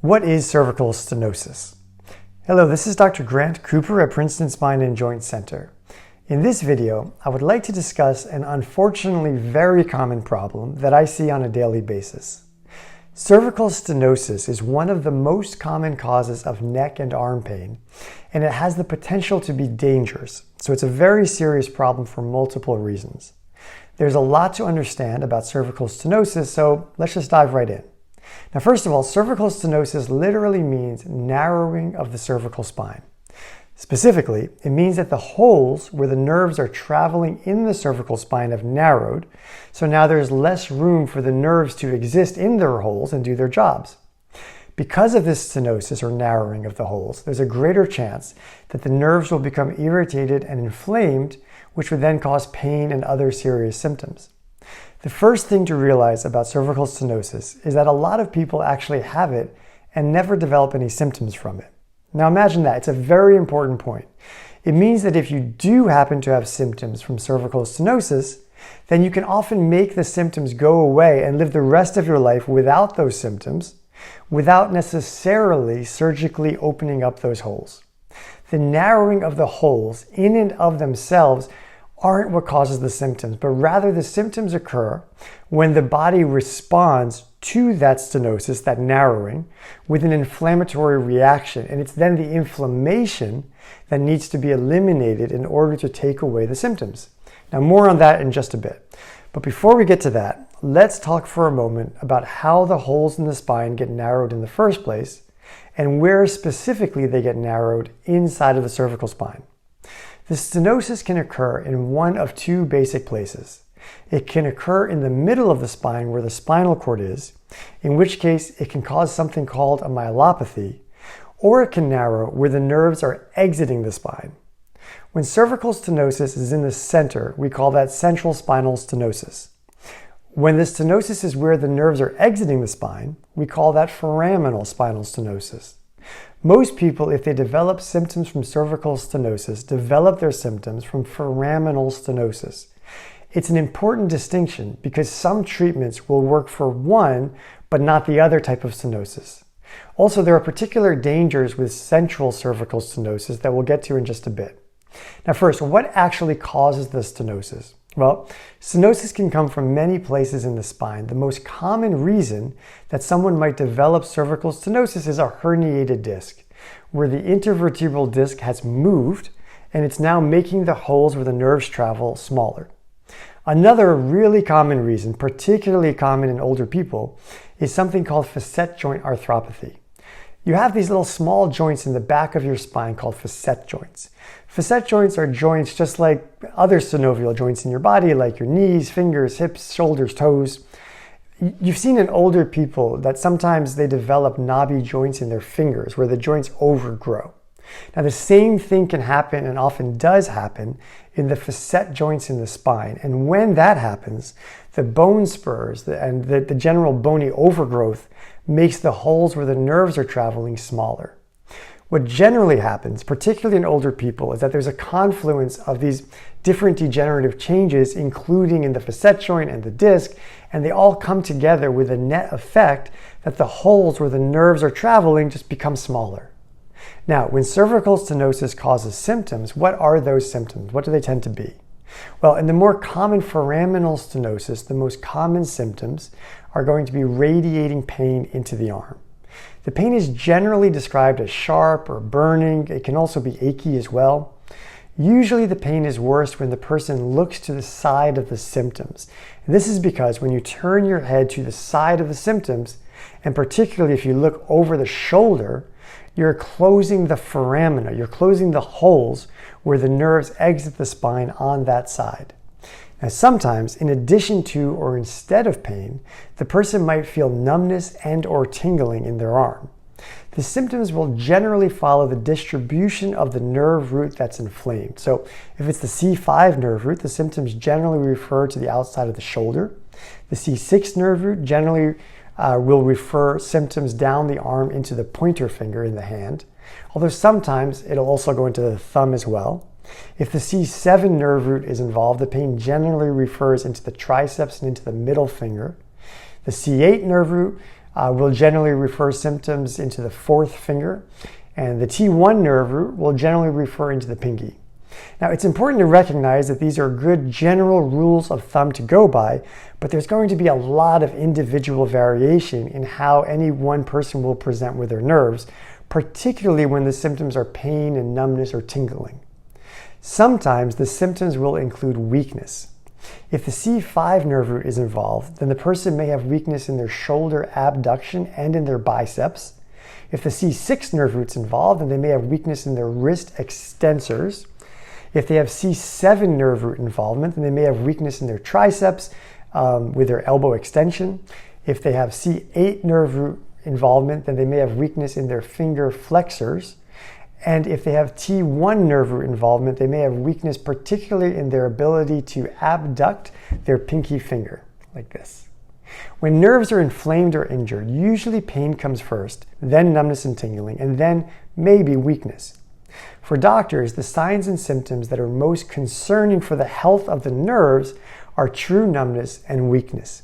What is cervical stenosis? Hello, this is Dr. Grant Cooper at Princeton Spine and Joint Center. In this video, I would like to discuss an unfortunately very common problem that I see on a daily basis. Cervical stenosis is one of the most common causes of neck and arm pain, and it has the potential to be dangerous, so it's a very serious problem for multiple reasons. There's a lot to understand about cervical stenosis, so let's just dive right in. Now, first of all, cervical stenosis literally means narrowing of the cervical spine. Specifically, it means that the holes where the nerves are traveling in the cervical spine have narrowed, so now there's less room for the nerves to exist in their holes and do their jobs. Because of this stenosis or narrowing of the holes, there's a greater chance that the nerves will become irritated and inflamed, which would then cause pain and other serious symptoms. The first thing to realize about cervical stenosis is that a lot of people actually have it and never develop any symptoms from it. Now imagine that. It's a very important point. It means that if you do happen to have symptoms from cervical stenosis, then you can often make the symptoms go away and live the rest of your life without those symptoms, without necessarily surgically opening up those holes. The narrowing of the holes in and of themselves aren't what causes the symptoms, but rather the symptoms occur when the body responds to that stenosis, that narrowing, with an inflammatory reaction. And it's then the inflammation that needs to be eliminated in order to take away the symptoms. Now, more on that in just a bit. But before we get to that, let's talk for a moment about how the holes in the spine get narrowed in the first place and where specifically they get narrowed inside of the cervical spine. The stenosis can occur in one of two basic places. It can occur in the middle of the spine where the spinal cord is, in which case it can cause something called a myelopathy, or it can narrow where the nerves are exiting the spine. When cervical stenosis is in the center, we call that central spinal stenosis. When the stenosis is where the nerves are exiting the spine, we call that foraminal spinal stenosis. Most people, if they develop symptoms from cervical stenosis, develop their symptoms from foraminal stenosis. It's an important distinction because some treatments will work for one, but not the other type of stenosis. Also, there are particular dangers with central cervical stenosis that we'll get to in just a bit. Now first, what actually causes the stenosis? Well, stenosis can come from many places in the spine. The most common reason that someone might develop cervical stenosis is a herniated disc, where the intervertebral disc has moved and it's now making the holes where the nerves travel smaller. Another really common reason, particularly common in older people, is something called facet joint arthropathy. You have these little small joints in the back of your spine called facet joints. Facet joints are joints just like other synovial joints in your body, like your knees, fingers, hips, shoulders, toes. You've seen in older people that sometimes they develop knobby joints in their fingers where the joints overgrow. Now the same thing can happen and often does happen in the facet joints in the spine. And when that happens, the bone spurs and the general bony overgrowth makes the holes where the nerves are traveling smaller. What generally happens, particularly in older people, is that there's a confluence of these different degenerative changes, including in the facet joint and the disc, and they all come together with a net effect that the holes where the nerves are traveling just become smaller. Now, when cervical stenosis causes symptoms, what are those symptoms? What do they tend to be? Well, in the more common foraminal stenosis, the most common symptoms are going to be radiating pain into the arm. The pain is generally described as sharp or burning. It can also be achy as well. Usually the pain is worst when the person looks to the side of the symptoms. And this is because when you turn your head to the side of the symptoms, and particularly if you look over the shoulder, you're closing the foramina, you're closing the holes where the nerves exit the spine on that side. Now sometimes, in addition to or instead of pain, the person might feel numbness and or tingling in their arm. The symptoms will generally follow the distribution of the nerve root that's inflamed. So if it's the C5 nerve root, the symptoms generally refer to the outside of the shoulder. The C6 nerve root generally will refer symptoms down the arm into the pointer finger in the hand, although sometimes it'll also go into the thumb as well. If the C7 nerve root is involved, the pain generally refers into the triceps and into the middle finger. The C8 nerve root will generally refer symptoms into the fourth finger, and the T1 nerve root will generally refer into the pinky. Now, it's important to recognize that these are good general rules of thumb to go by, but there's going to be a lot of individual variation in how any one person will present with their nerves, particularly when the symptoms are pain and numbness or tingling. Sometimes the symptoms will include weakness. If the C5 nerve root is involved, then the person may have weakness in their shoulder abduction and in their biceps. If the C6 nerve root is involved, then they may have weakness in their wrist extensors. If they have C7 nerve root involvement, then they may have weakness in their triceps with their elbow extension. If they have C8 nerve root involvement, then they may have weakness in their finger flexors. And if they have T1 nerve root involvement, they may have weakness particularly in their ability to abduct their pinky finger, like this. When nerves are inflamed or injured, usually pain comes first, then numbness and tingling, and then maybe weakness. For doctors, the signs and symptoms that are most concerning for the health of the nerves are true numbness and weakness.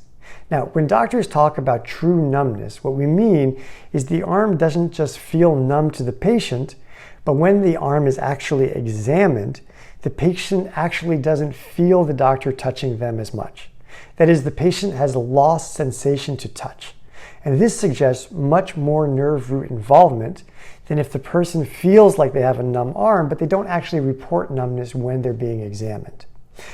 Now, when doctors talk about true numbness, what we mean is the arm doesn't just feel numb to the patient, but when the arm is actually examined, the patient actually doesn't feel the doctor touching them as much. That is, the patient has lost sensation to touch. And this suggests much more nerve root involvement than if the person feels like they have a numb arm, but they don't actually report numbness when they're being examined.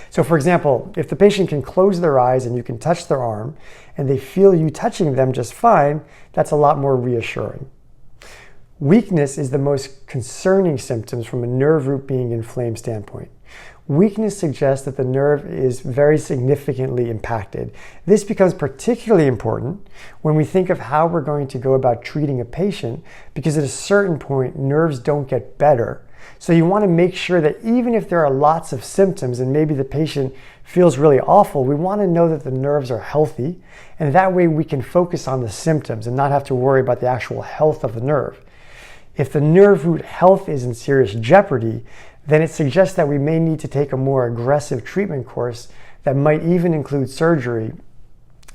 So for example, if the patient can close their eyes and you can touch their arm and they feel you touching them just fine, that's a lot more reassuring. Weakness is the most concerning symptoms from a nerve root being inflamed standpoint. Weakness suggests that the nerve is very significantly impacted. This becomes particularly important when we think of how we're going to go about treating a patient, because at a certain point, nerves don't get better. So you want to make sure that even if there are lots of symptoms and maybe the patient feels really awful, we want to know that the nerves are healthy, and that way we can focus on the symptoms and not have to worry about the actual health of the nerve. If the nerve root health is in serious jeopardy, then it suggests that we may need to take a more aggressive treatment course that might even include surgery,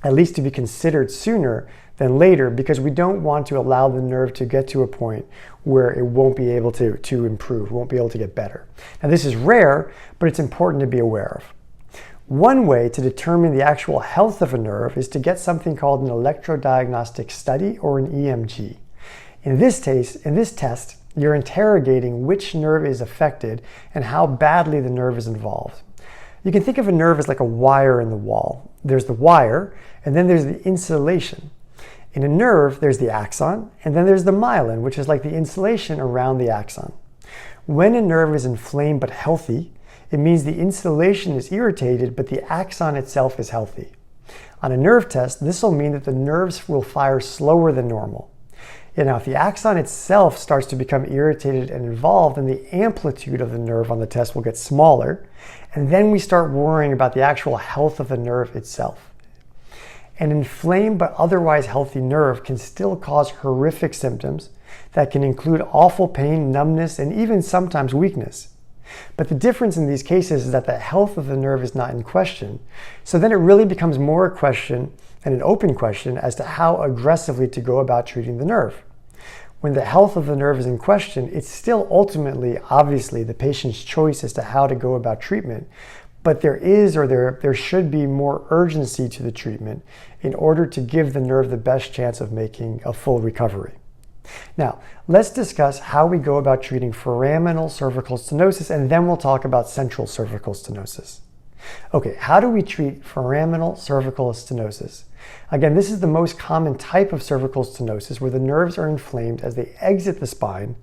at least to be considered sooner than later, because we don't want to allow the nerve to get to a point where it won't be able to improve, won't be able to get better. Now, this is rare, but it's important to be aware of. One way to determine the actual health of a nerve is to get something called an electrodiagnostic study, or an EMG. In this test, you're interrogating which nerve is affected and how badly the nerve is involved. You can think of a nerve as like a wire in the wall. There's the wire, and then there's the insulation. In a nerve, there's the axon, and then there's the myelin, which is like the insulation around the axon. When a nerve is inflamed but healthy, it means the insulation is irritated, but the axon itself is healthy. On a nerve test, this will mean that the nerves will fire slower than normal. Now, if the axon itself starts to become irritated and involved, then the amplitude of the nerve on the test will get smaller, and then we start worrying about the actual health of the nerve itself. An inflamed but otherwise healthy nerve can still cause horrific symptoms that can include awful pain, numbness, and even sometimes weakness. But the difference in these cases is that the health of the nerve is not in question, so then it really becomes more a question and an open question as to how aggressively to go about treating the nerve. When the health of the nerve is in question, it's still ultimately, obviously, the patient's choice as to how to go about treatment, but there should be more urgency to the treatment in order to give the nerve the best chance of making a full recovery. Now, let's discuss how we go about treating foraminal cervical stenosis, and then we'll talk about central cervical stenosis. Okay, how do we treat foraminal cervical stenosis? Again, this is the most common type of cervical stenosis where the nerves are inflamed as they exit the spine,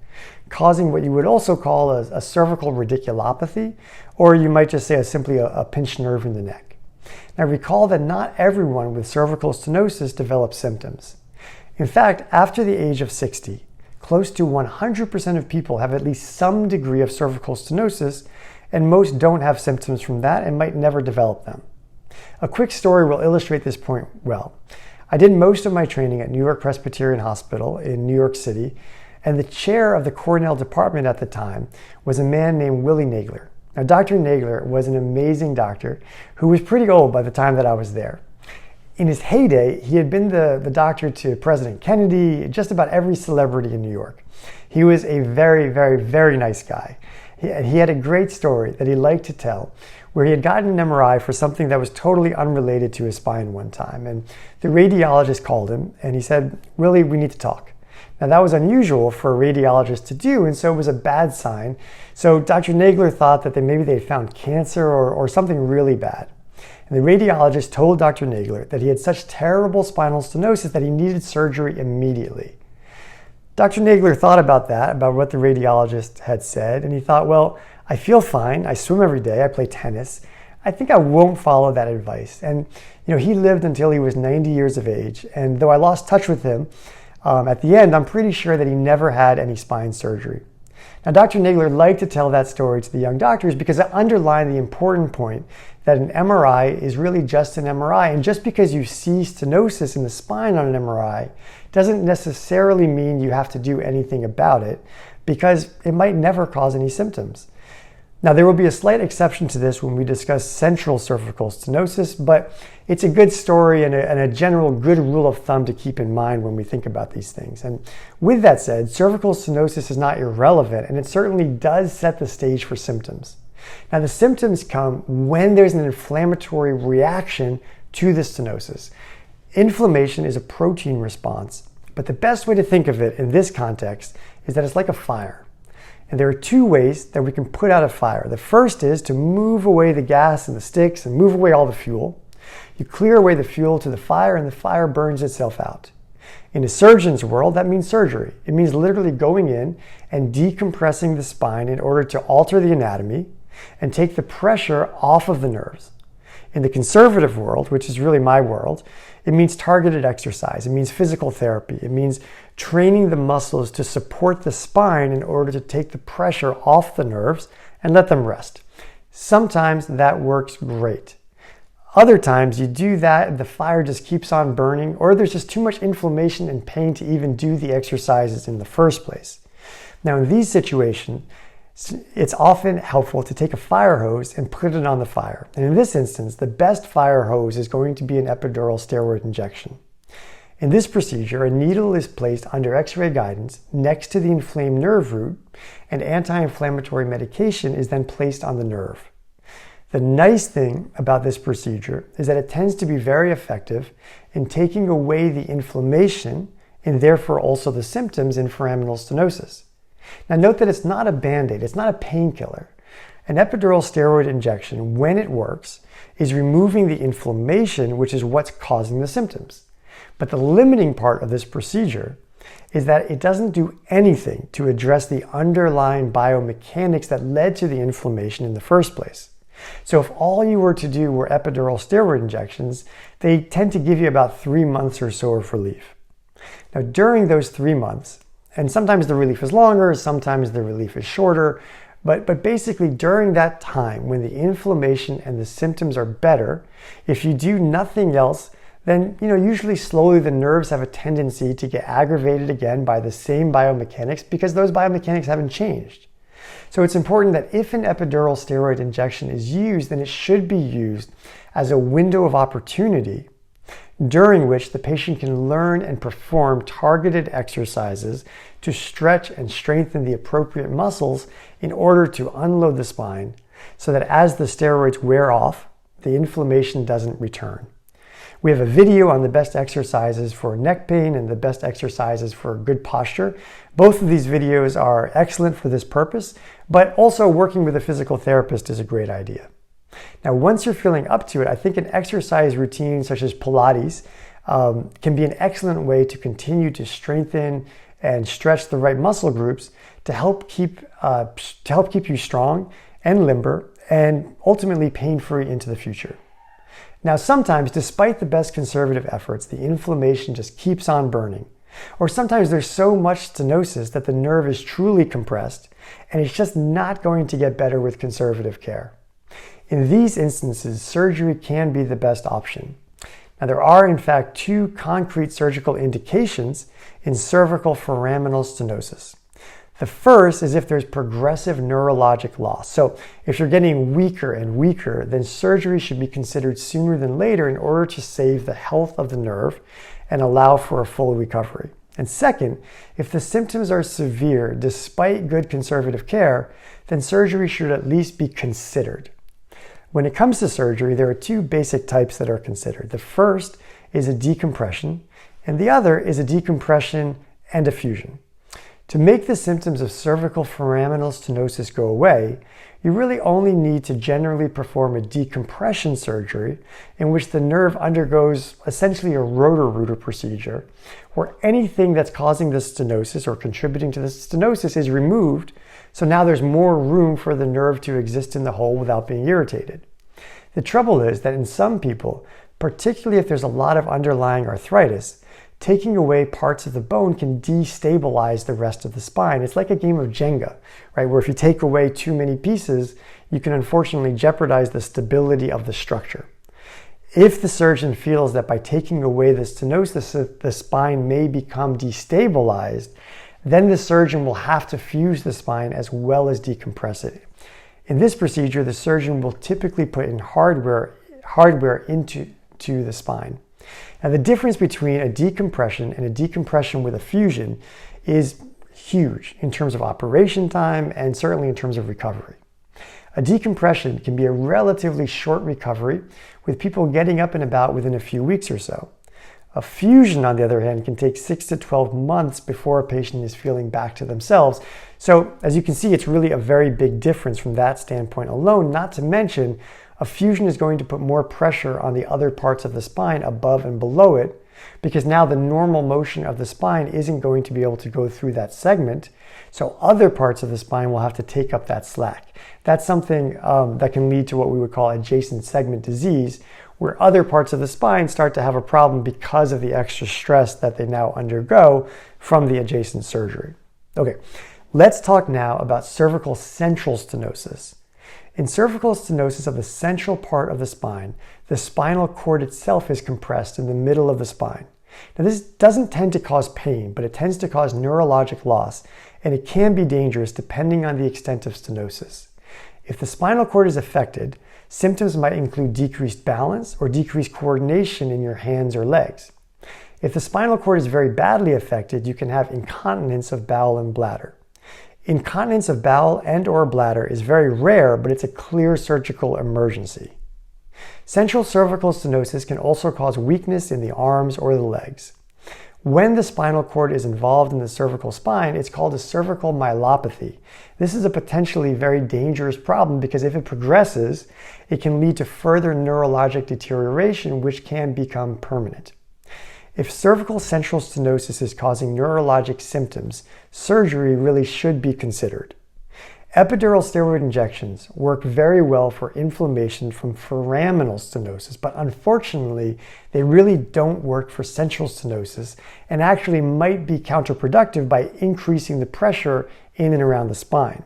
causing what you would also call a cervical radiculopathy, or you might just say simply a pinched nerve in the neck. Now recall that not everyone with cervical stenosis develops symptoms. In fact, after the age of 60, close to 100% of people have at least some degree of cervical stenosis, and most don't have symptoms from that and might never develop them. A quick story will illustrate this point well. I did most of my training at New York Presbyterian Hospital in New York City, and the chair of the Cornell department at the time was a man named Willie Nagler. Now, Dr. Nagler was an amazing doctor who was pretty old by the time that I was there. In his heyday, he had been the doctor to President Kennedy, just about every celebrity in New York. He was a very, very, very nice guy. He had a great story that he liked to tell, where he had gotten an MRI for something that was totally unrelated to his spine one time. And the radiologist called him and he said, "Willie, we need to talk." Now that was unusual for a radiologist to do, and so it was a bad sign. So Dr. Nagler thought that maybe they found cancer or something really bad. And the radiologist told Dr. Nagler that he had such terrible spinal stenosis that he needed surgery immediately. Dr. Nagler thought about that, about what the radiologist had said, and he thought, well, I feel fine, I swim every day, I play tennis. I think I won't follow that advice. And he lived until he was 90 years of age, and though I lost touch with him, at the end, I'm pretty sure that he never had any spine surgery. Now, Dr. Nagler liked to tell that story to the young doctors because it underlined the important point that an MRI is really just an MRI. And just because you see stenosis in the spine on an MRI doesn't necessarily mean you have to do anything about it, because it might never cause any symptoms. Now, there will be a slight exception to this when we discuss central cervical stenosis, but it's a good story and a general good rule of thumb to keep in mind when we think about these things. And with that said, cervical stenosis is not irrelevant, and it certainly does set the stage for symptoms. Now, the symptoms come when there's an inflammatory reaction to the stenosis. Inflammation is a protein response, but the best way to think of it in this context is that it's like a fire. And there are two ways that we can put out a fire. The first is to move away the gas and the sticks and move away all the fuel. You clear away the fuel to the fire and the fire burns itself out. In a surgeon's world, that means surgery. It means literally going in and decompressing the spine in order to alter the anatomy and take the pressure off of the nerves. In the conservative world, which is really my world, it means targeted exercise. It means physical therapy. It means training the muscles to support the spine in order to take the pressure off the nerves and let them rest. Sometimes that works great. Other times you do that and the fire just keeps on burning, or there's just too much inflammation and pain to even do the exercises in the first place. Now, in these situations, it's often helpful to take a fire hose and put it on the fire. And in this instance, the best fire hose is going to be an epidural steroid injection. In this procedure, a needle is placed under X-ray guidance next to the inflamed nerve root, and anti-inflammatory medication is then placed on the nerve. The nice thing about this procedure is that it tends to be very effective in taking away the inflammation and therefore also the symptoms in foraminal stenosis. Now note that it's not a Band-Aid, it's not a painkiller. An epidural steroid injection, when it works, is removing the inflammation, which is what's causing the symptoms. But the limiting part of this procedure is that it doesn't do anything to address the underlying biomechanics that led to the inflammation in the first place. So if all you were to do were epidural steroid injections, they tend to give you about 3 months or so of relief. Now during those 3 months, and sometimes the relief is longer, sometimes the relief is shorter, but basically during that time when the inflammation and the symptoms are better, if you do nothing else, then usually slowly the nerves have a tendency to get aggravated again by the same biomechanics because those biomechanics haven't changed. So it's important that if an epidural steroid injection is used, then it should be used as a window of opportunity during which the patient can learn and perform targeted exercises to stretch and strengthen the appropriate muscles in order to unload the spine so that as the steroids wear off, the inflammation doesn't return. We have a video on the best exercises for neck pain and the best exercises for good posture. Both of these videos are excellent for this purpose, but also working with a physical therapist is a great idea. Now, once you're feeling up to it, I think an exercise routine such as Pilates can be an excellent way to continue to strengthen and stretch the right muscle groups to help keep you strong and limber and ultimately pain-free into the future. Now, sometimes, despite the best conservative efforts, the inflammation just keeps on burning. Or sometimes there's so much stenosis that the nerve is truly compressed and it's just not going to get better with conservative care. In these instances, surgery can be the best option. Now, there are in fact 2 concrete surgical indications in cervical foraminal stenosis. The first is if there's progressive neurologic loss. So if you're getting weaker and weaker, then surgery should be considered sooner than later in order to save the health of the nerve and allow for a full recovery. And second, if the symptoms are severe despite good conservative care, then surgery should at least be considered. When it comes to surgery, there are two basic types that are considered. The first is a decompression, and the other is a decompression and a fusion. To make the symptoms of cervical foraminal stenosis go away, you really only need to generally perform a decompression surgery in which the nerve undergoes essentially a rotor-rooter procedure, where anything that's causing the stenosis or contributing to the stenosis is removed, so now there's more room for the nerve to exist in the hole without being irritated. The trouble is that in some people, particularly if there's a lot of underlying arthritis, taking away parts of the bone can destabilize the rest of the spine. It's like a game of Jenga, right? Where if you take away too many pieces, you can unfortunately jeopardize the stability of the structure. If the surgeon feels that by taking away the stenosis, the spine may become destabilized, then the surgeon will have to fuse the spine as well as decompress it. In this procedure, the surgeon will typically put in hardware into the spine. Now, the difference between a decompression and a decompression with a fusion is huge in terms of operation time and certainly in terms of recovery. A decompression can be a relatively short recovery with people getting up and about within a few weeks or so. A fusion, on the other hand, can take 6 to 12 months before a patient is feeling back to themselves. So, as you can see, it's really a very big difference from that standpoint alone, not to mention a fusion is going to put more pressure on the other parts of the spine above and below it, because now the normal motion of the spine isn't going to be able to go through that segment, so other parts of the spine will have to take up that slack. That's something that can lead to what we would call adjacent segment disease, where other parts of the spine start to have a problem because of the extra stress that they now undergo from the adjacent surgery. Okay, let's talk now about cervical central stenosis. In cervical stenosis of the central part of the spinal cord itself is compressed in the middle of the spine. Now, this doesn't tend to cause pain, but it tends to cause neurologic loss, and it can be dangerous depending on the extent of stenosis. If the spinal cord is affected, symptoms might include decreased balance or decreased coordination in your hands or legs. If the spinal cord is very badly affected, you can have incontinence of bowel and bladder. Incontinence of bowel and or bladder is very rare, but it's a clear surgical emergency. Central cervical stenosis can also cause weakness in the arms or the legs. When the spinal cord is involved in the cervical spine, it's called a cervical myelopathy. This is a potentially very dangerous problem because if it progresses, it can lead to further neurologic deterioration, which can become permanent. If cervical central stenosis is causing neurologic symptoms, surgery really should be considered. Epidural steroid injections work very well for inflammation from foraminal stenosis, but unfortunately, they really don't work for central stenosis and actually might be counterproductive by increasing the pressure in and around the spine.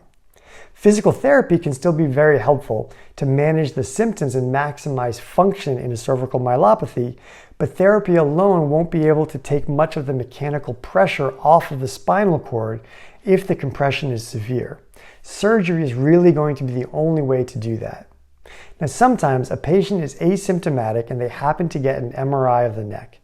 Physical therapy can still be very helpful to manage the symptoms and maximize function in a cervical myelopathy, but therapy alone won't be able to take much of the mechanical pressure off of the spinal cord if the compression is severe. Surgery is really going to be the only way to do that. Now, sometimes a patient is asymptomatic and they happen to get an MRI of the neck.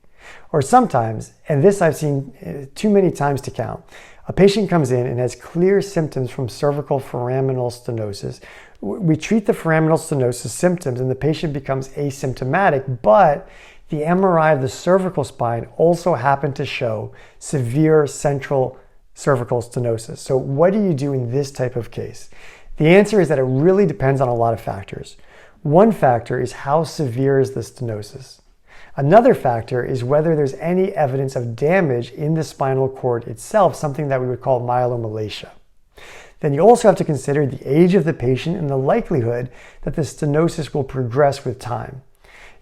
Or sometimes, and this I've seen too many times to count, a patient comes in and has clear symptoms from cervical foraminal stenosis. We treat the foraminal stenosis symptoms and the patient becomes asymptomatic, but the MRI of the cervical spine also happened to show severe central cervical stenosis. So what do you do in this type of case? The answer is that it really depends on a lot of factors. One factor is how severe is the stenosis. Another factor is whether there's any evidence of damage in the spinal cord itself, something that we would call myelomalacia. Then you also have to consider the age of the patient and the likelihood that the stenosis will progress with time.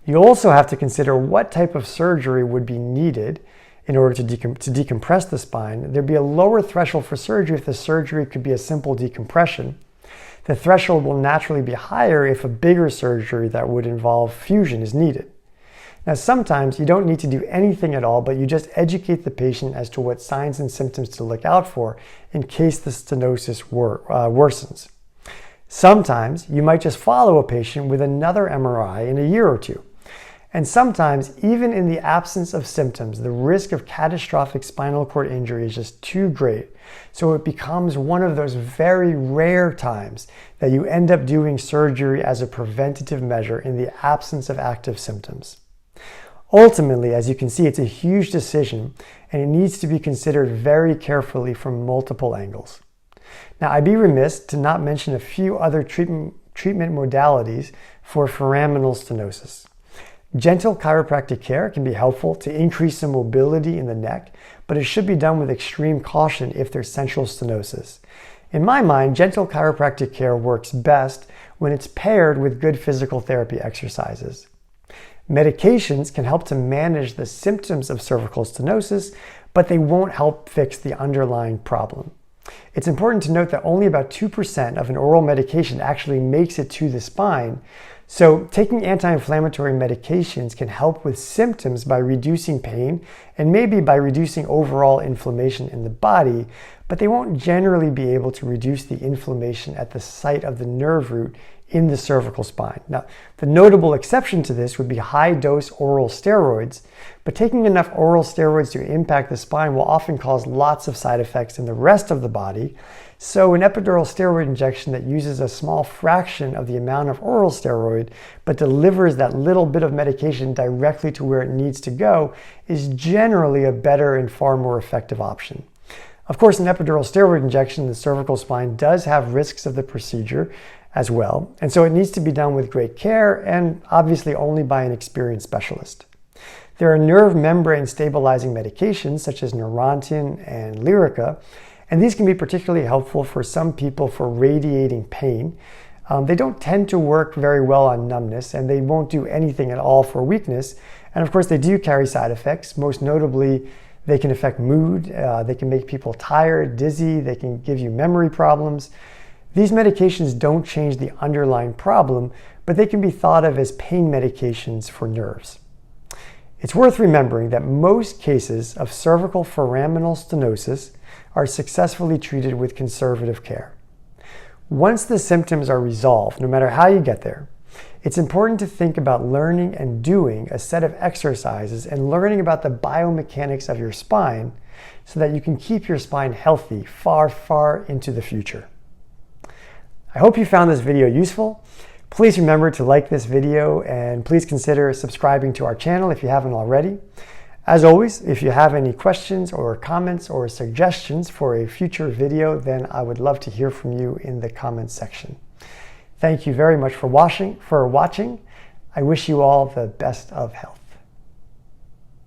You also have to consider what type of surgery would be needed in order to decompress the spine. There'd be a lower threshold for surgery if the surgery could be a simple decompression. The threshold will naturally be higher if a bigger surgery that would involve fusion is needed. Now, sometimes you don't need to do anything at all, but you just educate the patient as to what signs and symptoms to look out for in case the stenosis worsens. Sometimes you might just follow a patient with another MRI in a year or two. And sometimes, even in the absence of symptoms, the risk of catastrophic spinal cord injury is just too great. So it becomes one of those very rare times that you end up doing surgery as a preventative measure in the absence of active symptoms. Ultimately, as you can see, it's a huge decision and it needs to be considered very carefully from multiple angles. Now, I'd be remiss to not mention a few other treatment modalities for foraminal stenosis. Gentle chiropractic care can be helpful to increase the mobility in the neck, but it should be done with extreme caution if there's central stenosis. In my mind, gentle chiropractic care works best when it's paired with good physical therapy exercises. Medications can help to manage the symptoms of cervical stenosis, but they won't help fix the underlying problem. It's important to note that only about 2% of an oral medication actually makes it to the spine. So taking anti-inflammatory medications can help with symptoms by reducing pain and maybe by reducing overall inflammation in the body, but they won't generally be able to reduce the inflammation at the site of the nerve root in the cervical spine. Now, the notable exception to this would be high-dose oral steroids, but taking enough oral steroids to impact the spine will often cause lots of side effects in the rest of the body. So an epidural steroid injection that uses a small fraction of the amount of oral steroid, but delivers that little bit of medication directly to where it needs to go, is generally a better and far more effective option. Of course, an epidural steroid injection in the cervical spine does have risks of the procedure as well, and so it needs to be done with great care and obviously only by an experienced specialist. There are nerve membrane stabilizing medications such as Neurontin and Lyrica, and these can be particularly helpful for some people for radiating pain. They don't tend to work very well on numbness, and they won't do anything at all for weakness. And of course, they do carry side effects. Most notably, they can affect mood, they can make people tired, dizzy, they can give you memory problems. These medications don't change the underlying problem, but they can be thought of as pain medications for nerves. It's worth remembering that most cases of cervical foraminal stenosis are successfully treated with conservative care. Once the symptoms are resolved, no matter how you get there, it's important to think about learning and doing a set of exercises and learning about the biomechanics of your spine so that you can keep your spine healthy far, far into the future. I hope you found this video useful. Please remember to like this video and please consider subscribing to our channel if you haven't already. As always, if you have any questions or comments or suggestions for a future video, then I would love to hear from you in the comments section. Thank you very much for watching. I wish you all the best of health.